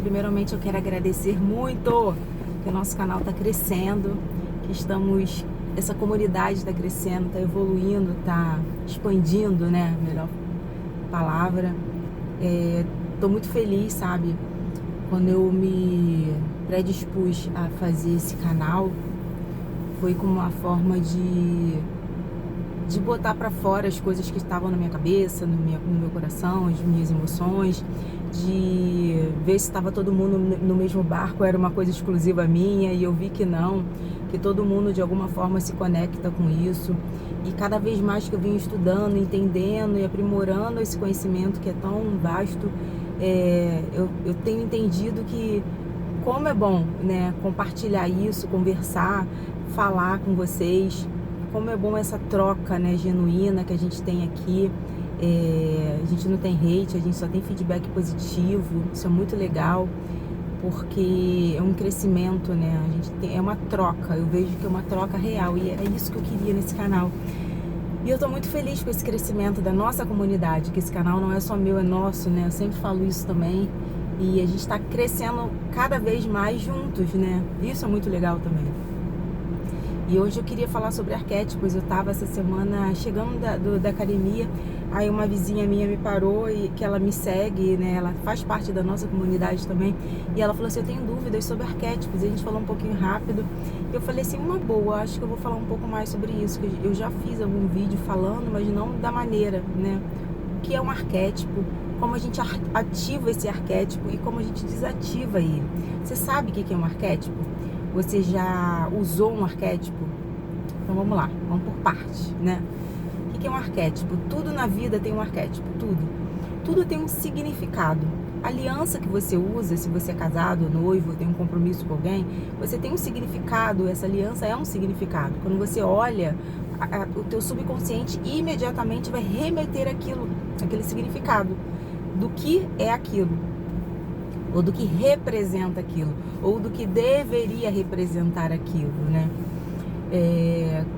primeiramente eu quero agradecer muito que o nosso canal está crescendo, que essa comunidade está crescendo, está evoluindo, está expandindo, né? Melhor palavra. Tô muito feliz, sabe? Quando eu me predispus a fazer esse canal, foi como uma forma de botar para fora as coisas que estavam na minha cabeça, no meu coração, as minhas emoções, de ver se estava todo mundo no mesmo barco, era uma coisa exclusiva minha, e eu vi que não, que todo mundo de alguma forma se conecta com isso. E cada vez mais que eu venho estudando, entendendo e aprimorando esse conhecimento que é tão vasto, eu tenho entendido que como é bom, né, compartilhar isso, conversar, falar com vocês, como é bom essa troca, né, genuína que a gente tem aqui. A gente não tem hate, a gente só tem feedback positivo. Isso é muito legal, porque é um crescimento, né? É uma troca, eu vejo que é uma troca real, e é isso que eu queria nesse canal. E eu tô muito feliz com esse crescimento da nossa comunidade, que esse canal não é só meu, é nosso, né? Eu sempre falo isso também. E a gente tá crescendo cada vez mais juntos, né? Isso é muito legal também. E hoje eu queria falar sobre arquétipos. Eu tava essa semana chegando da academia, aí uma vizinha minha me parou, e que ela me segue, né? Ela faz parte da nossa comunidade também. E ela falou assim: eu tenho dúvidas sobre arquétipos. E a gente falou um pouquinho rápido. E eu falei assim: uma boa, acho que eu vou falar um pouco mais sobre isso. Que eu já fiz algum vídeo falando, mas não da maneira, né? O que é um arquétipo? Como a gente ativa esse arquétipo e como a gente desativa ele. Você sabe o que é um arquétipo? Você já usou um arquétipo? Então vamos lá, vamos por partes, né? O que é um arquétipo? Tudo na vida tem um arquétipo, tudo. Tudo tem um significado. A aliança que você usa, se você é casado, noivo, tem um compromisso com alguém, você tem um significado, essa aliança é um significado. Quando você olha, o teu subconsciente imediatamente vai remeter aquele significado do que é aquilo, ou do que representa aquilo, ou do que deveria representar aquilo, né?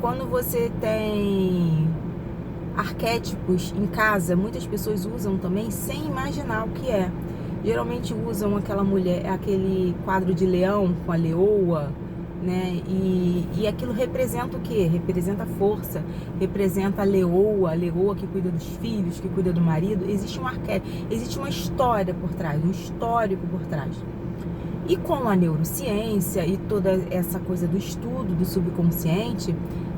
Quando você tem arquétipos em casa, muitas pessoas usam também sem imaginar o que é. Geralmente usam aquela mulher, aquele quadro de leão com a leoa, né? E aquilo representa o quê? Representa força, representa a leoa que cuida dos filhos, que cuida do marido. Existe um arquétipo, existe uma história por trás, um histórico por trás. E com a neurociência e toda essa coisa do estudo do subconsciente,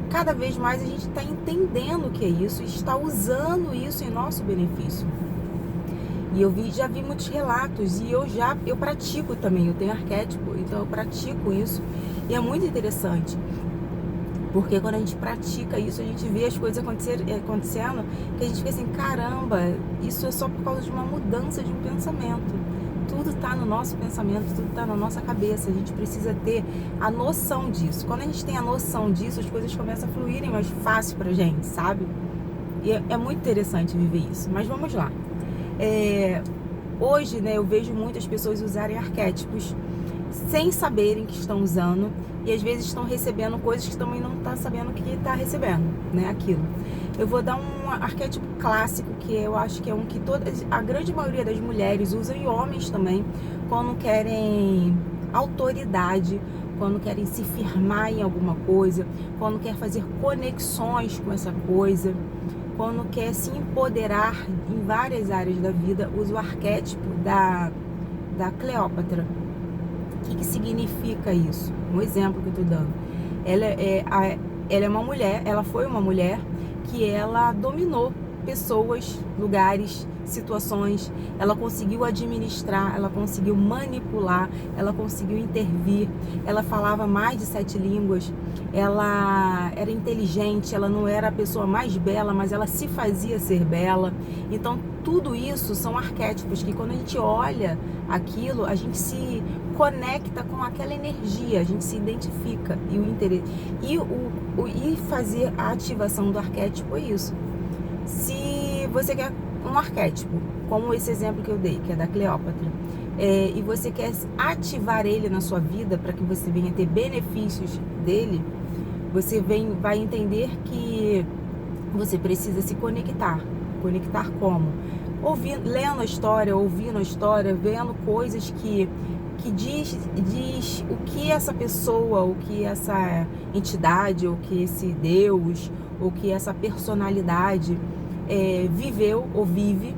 cada vez mais a gente está entendendo o que é isso e está usando isso em nosso benefício. E já vi muitos relatos, e eu pratico também, eu tenho arquétipo, então eu pratico isso. E é muito interessante, porque quando a gente pratica isso, a gente vê as coisas acontecendo, que a gente fica assim: caramba, isso é só por causa de uma mudança de um pensamento. Tudo está no nosso pensamento, tudo está na nossa cabeça. A gente precisa ter a noção disso. Quando a gente tem a noção disso, as coisas começam a fluírem mais fácil pra gente, sabe? E é muito interessante viver isso. Mas vamos lá. Hoje, né, eu vejo muitas pessoas usarem arquétipos sem saberem que estão usando, e às vezes estão recebendo coisas que também não estão sabendo que está recebendo, né, aquilo. Eu vou dar um arquétipo clássico, que eu acho que é um que a grande maioria das mulheres usam, e homens também, quando querem autoridade, quando querem se firmar em alguma coisa, quando quer fazer conexões com essa coisa, quando quer se empoderar em várias áreas da vida, usa o arquétipo da Cleópatra. O que significa isso? Um exemplo que eu estou dando. Ela é uma mulher, ela foi uma mulher que ela dominou pessoas, lugares, situações. Ela conseguiu administrar, ela conseguiu manipular, ela conseguiu intervir. Ela falava mais de 7 línguas. Ela era inteligente, ela não era a pessoa mais bela, mas ela se fazia ser bela. Então tudo isso são arquétipos que, quando a gente olha aquilo, a gente se conecta com aquela energia, a gente se identifica. E o interesse e fazer a ativação do arquétipo é isso. Se você quer um arquétipo, como esse exemplo que eu dei, que é da Cleópatra, e você quer ativar ele na sua vida para que você venha ter benefícios dele, você vai entender que você precisa se conectar. Conectar como? lendo a história, ouvindo a história, vendo coisas que diz o que essa pessoa, o que essa entidade, o que esse Deus, o que essa personalidade viveu ou vive.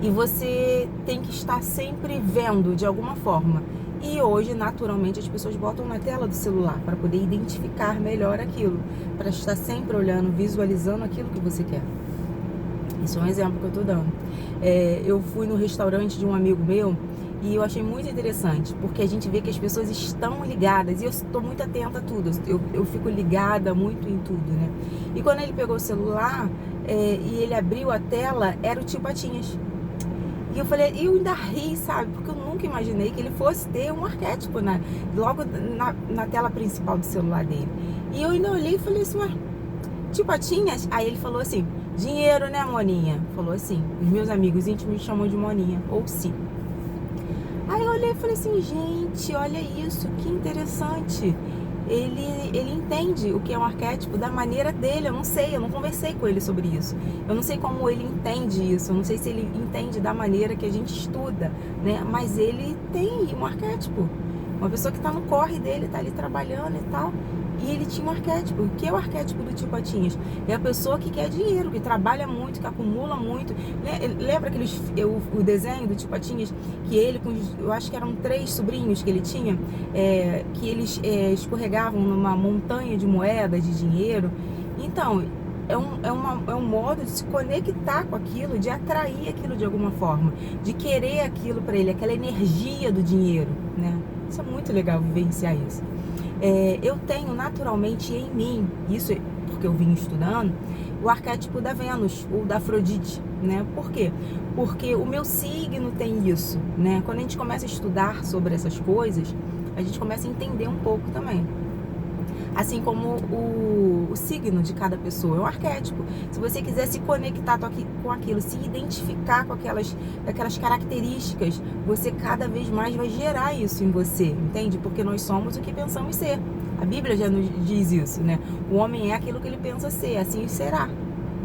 E você tem que estar sempre vendo de alguma forma. E hoje, naturalmente, as pessoas botam na tela do celular para poder identificar melhor aquilo, para estar sempre olhando, visualizando aquilo que você quer. Isso é um exemplo que eu estou dando. Eu fui no restaurante de um amigo meu e eu achei muito interessante, porque a gente vê que as pessoas estão ligadas, e eu estou muito atenta a tudo, eu fico ligada muito em tudo, né? E quando ele pegou o celular e ele abriu a tela, era o Tio Patinhas. E eu falei, eu ainda ri, sabe? Porque eu nunca imaginei que ele fosse ter um arquétipo logo na tela principal do celular dele. E eu ainda olhei e falei assim, ué, Tio Patinhas? Aí ele falou assim, dinheiro, né, Moninha? Falou assim, os meus amigos íntimos me chamam de Moninha, ou Si. Aí eu olhei e falei assim, gente, olha isso, que interessante. Ele entende o que é um arquétipo da maneira dele, eu não sei, eu não conversei com ele sobre isso. Eu não sei como ele entende isso, eu não sei se ele entende da maneira que a gente estuda, né? Mas ele tem um arquétipo. Uma pessoa que está no corre dele, está ali trabalhando e tal. E ele tinha um arquétipo. O que é o arquétipo do Tio Patinhas? É a pessoa que quer dinheiro, que trabalha muito, que acumula muito. Lembra o desenho do Tio Patinhas? Que ele, eu acho que eram 3 sobrinhos que ele tinha, que eles escorregavam numa montanha de moedas, de dinheiro. Então, é um modo de se conectar com aquilo, de atrair aquilo de alguma forma, de querer aquilo para ele, aquela energia do dinheiro, né? Isso é muito legal, vivenciar isso. Eu tenho naturalmente em mim, isso porque eu vim estudando, o arquétipo da Vênus ou da Afrodite, né? Por quê? Porque o meu signo tem isso, né? Quando a gente começa a estudar sobre essas coisas, a gente começa a entender um pouco também. Assim como o signo de cada pessoa, é um arquétipo. Se você quiser se conectar com aquilo, se identificar com aquelas características, você cada vez mais vai gerar isso em você, entende? Porque nós somos o que pensamos ser. A Bíblia já nos diz isso, né? O homem é aquilo que ele pensa ser, assim será,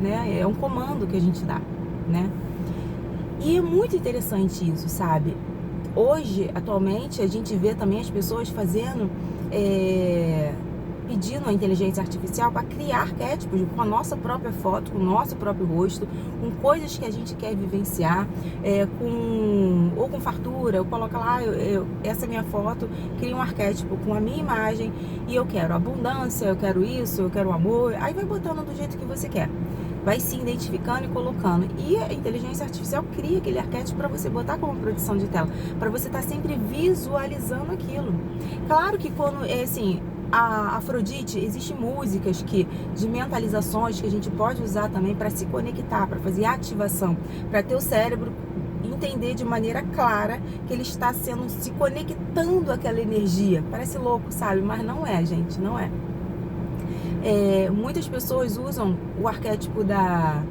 né? É um comando que a gente dá, né? E é muito interessante isso, sabe? Hoje, atualmente, a gente vê também as pessoas fazendo... pedindo a inteligência artificial para criar arquétipos com a nossa própria foto, com o nosso próprio rosto, com coisas que a gente quer vivenciar, ou com fartura, eu coloco lá, essa minha foto, cria um arquétipo com a minha imagem e eu quero abundância, eu quero isso, eu quero amor, aí vai botando do jeito que você quer. Vai se identificando e colocando. E a inteligência artificial cria aquele arquétipo para você botar como produção de tela, para você estar sempre visualizando aquilo. Claro que quando, a Afrodite, existem músicas de mentalizações que a gente pode usar também para se conectar, para fazer ativação, para ter o cérebro entender de maneira clara que ele está se conectando àquela energia. Parece louco, sabe? Mas não é, gente, não é. Muitas pessoas usam o arquétipo da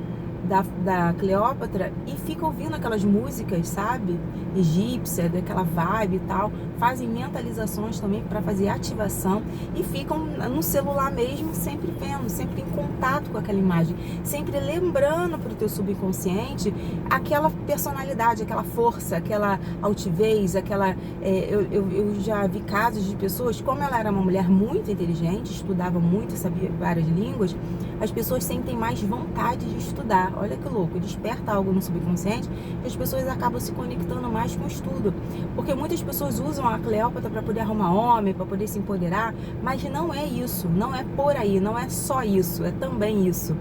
Cleópatra e ficam ouvindo aquelas músicas, sabe? Egípcia, daquela vibe e tal. Fazem mentalizações também para fazer ativação e ficam no celular mesmo, sempre vendo, sempre em contato com aquela imagem, sempre lembrando para o teu subconsciente aquela personalidade, aquela força, aquela altivez, eu já vi casos de pessoas, como ela era uma mulher muito inteligente, estudava muito, sabia várias línguas, as pessoas sentem mais vontade de estudar. Olha que louco, desperta algo no subconsciente e as pessoas acabam se conectando mais com o estudo. Porque muitas pessoas usam a Cleópatra para poder arrumar homem, para poder se empoderar, mas não é isso, não é por aí, não é só isso, é também isso.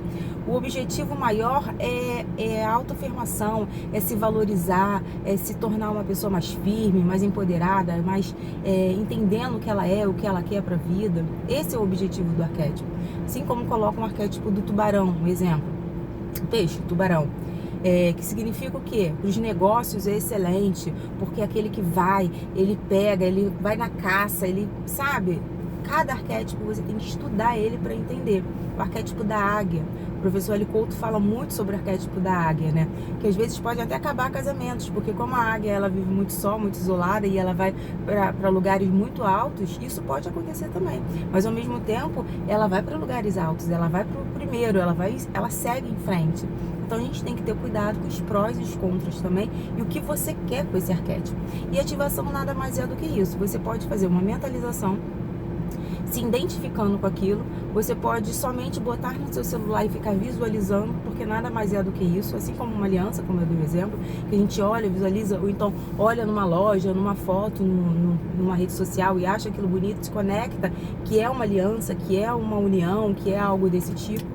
O objetivo maior é a autoafirmação, é se valorizar, é se tornar uma pessoa mais firme, mais empoderada, mais entendendo o que ela é, o que ela quer para a vida. Esse é o objetivo do arquétipo. Assim como coloca um arquétipo do tubarão, um exemplo. Peixe, tubarão. Que significa o quê? Para os negócios é excelente, porque é aquele que ele pega, ele vai na caça, ele sabe. Cada arquétipo você tem que estudar ele para entender. O arquétipo da águia. O professor Eli Couto fala muito sobre o arquétipo da águia, né? Que às vezes pode até acabar casamentos, porque como a águia ela vive muito só, muito isolada e ela vai para lugares muito altos, isso pode acontecer também. Mas ao mesmo tempo, ela vai para lugares altos, ela vai para o primeiro, ela segue em frente. Então a gente tem que ter cuidado com os prós e os contras também e o que você quer com esse arquétipo. E ativação nada mais é do que isso. Você pode fazer uma mentalização se identificando com aquilo, você pode somente botar no seu celular e ficar visualizando, porque nada mais é do que isso, assim como uma aliança, como eu dei o exemplo, que a gente olha, visualiza, ou então olha numa loja, numa foto, numa rede social e acha aquilo bonito, se conecta, que é uma aliança, que é uma união, que é algo desse tipo,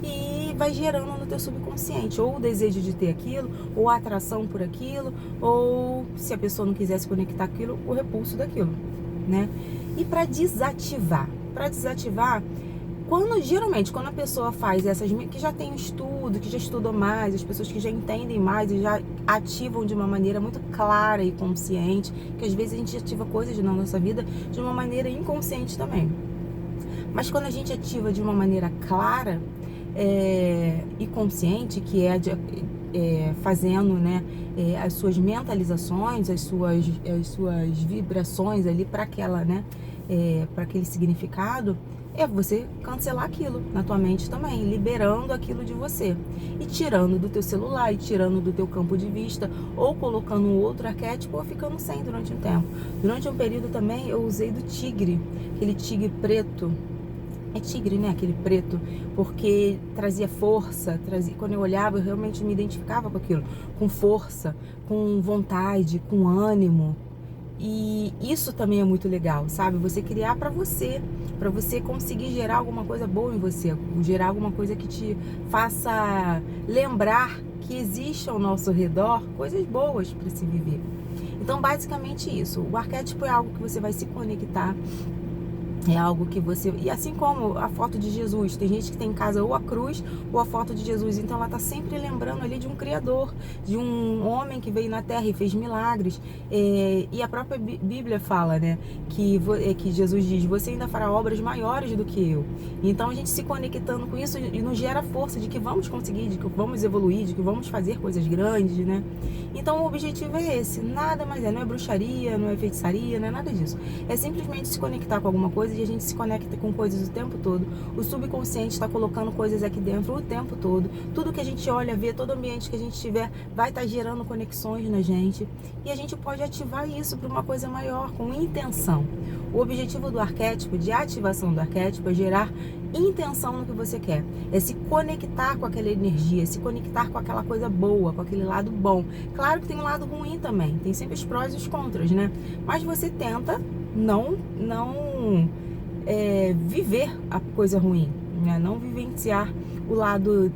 e vai gerando no teu subconsciente, ou o desejo de ter aquilo, ou a atração por aquilo, ou se a pessoa não quiser se conectar com aquilo, o repulso daquilo, né? E para desativar, geralmente quando a pessoa faz essas, que já tem estudo, que já estudou mais, as pessoas que já entendem mais e já ativam de uma maneira muito clara e consciente, que às vezes a gente ativa coisas na nossa vida de uma maneira inconsciente também. Mas quando a gente ativa de uma maneira clara e consciente, que é fazendo, né, as suas mentalizações, as suas vibrações ali para aquela, né, para aquele significado, é você cancelar aquilo na tua mente também, liberando aquilo de você e tirando do teu celular, e tirando do teu campo de vista, ou colocando um outro arquétipo, ou ficando sem durante um tempo. Durante um período também eu usei do tigre, aquele tigre preto. É tigre, né? Aquele preto, porque trazia força, quando eu olhava eu realmente me identificava com aquilo, com força, com vontade, com ânimo. E isso também é muito legal, sabe? Você criar para você conseguir gerar alguma coisa boa em você, gerar alguma coisa que te faça lembrar que existe ao nosso redor coisas boas para se viver. Então, basicamente isso. O arquétipo é algo que você vai se conectar. É algo que você... E assim como a foto de Jesus, tem gente que tem em casa ou a cruz ou a foto de Jesus, então ela tá sempre lembrando ali de um Criador, de um homem que veio na Terra e fez milagres. E a própria Bíblia fala, né, que Jesus diz, você ainda fará obras maiores do que eu. Então a gente se conectando com isso e nos gera força de que vamos conseguir, de que vamos evoluir, de que vamos fazer coisas grandes, né? Então o objetivo é esse, nada mais não é bruxaria, não é feitiçaria, não é nada disso. É simplesmente se conectar com alguma coisa, e a gente se conecta com coisas o tempo todo. O subconsciente está colocando coisas aqui dentro o tempo todo. Tudo que a gente olha, vê, todo ambiente que a gente tiver vai estar gerando conexões na gente. E a gente pode ativar isso para uma coisa maior, com intenção. O objetivo do arquétipo, de ativação do arquétipo, é gerar intenção no que você quer. É se conectar com aquela energia, se conectar com aquela coisa boa, com aquele lado bom. Claro que tem um lado ruim também, tem sempre os prós e os contras, né? Mas você tenta não viver a coisa ruim, né? Não vivenciar o lado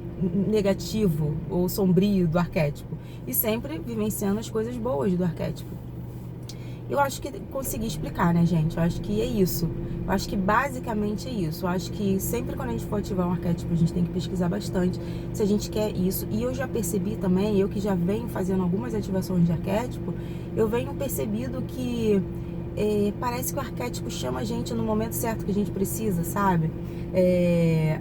negativo ou sombrio do arquétipo, e sempre vivenciando as coisas boas do arquétipo. Eu acho que consegui explicar, né, gente? Eu acho que é isso. Eu acho que basicamente é isso. Eu acho que sempre quando a gente for ativar um arquétipo, a gente tem que pesquisar bastante se a gente quer isso. E eu já percebi também, eu que já venho fazendo algumas ativações de arquétipo, eu venho percebido que parece que o arquétipo chama a gente no momento certo que a gente precisa, sabe?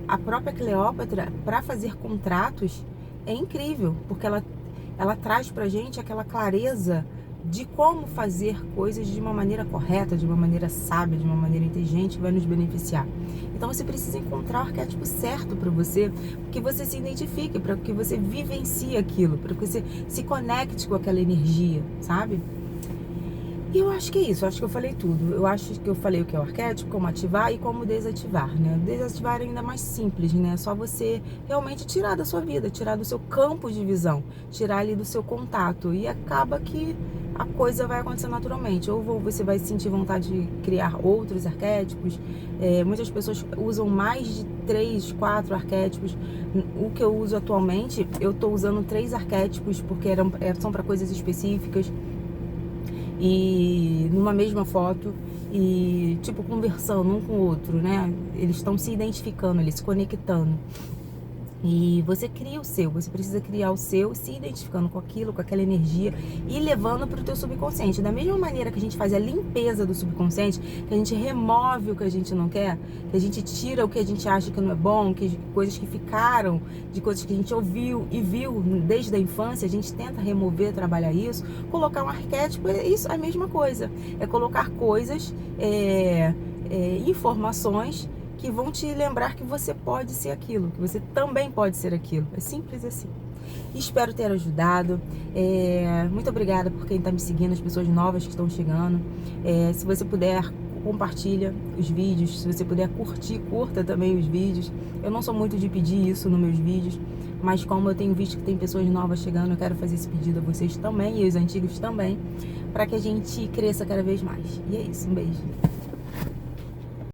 A própria Cleópatra, para fazer contratos, é incrível, porque ela traz pra gente aquela clareza de como fazer coisas de uma maneira correta, de uma maneira sábia, de uma maneira inteligente, que vai nos beneficiar. Então você precisa encontrar o arquétipo certo para você, que você se identifique, para que você vivencie aquilo, para que você se conecte com aquela energia, sabe? E eu acho que é isso, eu acho que eu falei tudo. Eu acho que eu falei o que é o arquétipo, como ativar e como desativar, né? Desativar é ainda mais simples, né? É só você realmente tirar da sua vida, tirar do seu campo de visão, tirar ali do seu contato. E acaba que a coisa vai acontecer naturalmente. Ou você vai sentir vontade de criar outros arquétipos. Muitas pessoas usam mais de 3, 4 arquétipos. O que eu uso atualmente, eu tô usando 3 arquétipos, porque são para coisas específicas. E numa mesma foto, e tipo conversando um com o outro, né? Eles estão se identificando, eles se conectando. E você cria o seu, você precisa criar o seu, se identificando com aquilo, com aquela energia e levando para o teu subconsciente. Da mesma maneira que a gente faz a limpeza do subconsciente, que a gente remove o que a gente não quer, que a gente tira o que a gente acha que não é bom, coisas que ficaram, de coisas que a gente ouviu e viu desde a infância, a gente tenta remover, trabalhar isso. Colocar um arquétipo é isso, é a mesma coisa. É colocar coisas, informações que vão te lembrar que você pode ser aquilo, que você também pode ser aquilo. É simples assim. Espero ter ajudado. Muito obrigada por quem está me seguindo, as pessoas novas que estão chegando. Se você puder, compartilha os vídeos. Se você puder curta também os vídeos. Eu não sou muito de pedir isso nos meus vídeos, mas como eu tenho visto que tem pessoas novas chegando, eu quero fazer esse pedido a vocês também e os antigos também, para que a gente cresça cada vez mais. E é isso, um beijo.